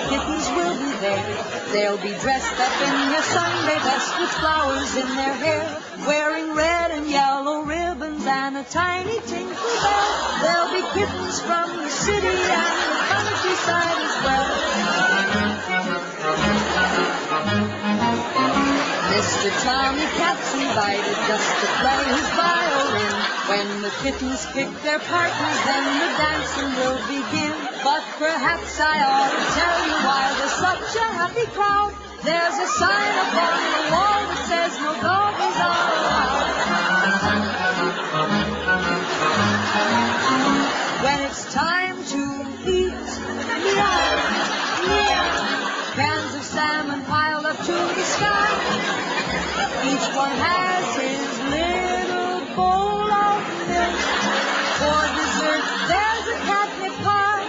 kittens will be there. They'll be dressed up in their Sunday best with flowers in their hair, wearing red and yellow ribbons and a tiny tinkle bell. There'll be kittens from the city and the countryside as well. Mr. Tommy Cat's invited just to play his violin. When the kittens pick their partners, then the dancing will begin. But perhaps I ought to tell you why there's such a happy crowd. There's a sign upon the wall that says no doggies are allowed. When it's time to eat, meow, meow, cans of salmon piled up to the sky. Each one has his little bowl of milk. For dessert, there's a catnip pie.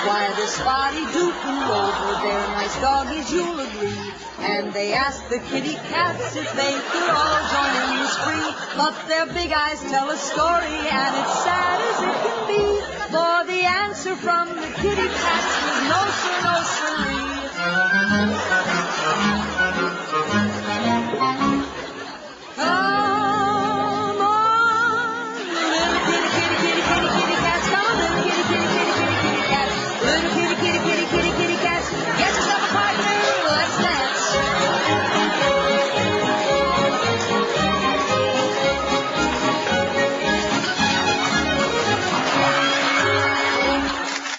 Why, the spotty Duke and Rover, they're nice doggies, you'll agree. And they asked the kitty cats if they could all join in the spree. But their big eyes tell a story, and it's sad as it can be. For the answer from the kitty cats was no sir, no sirree.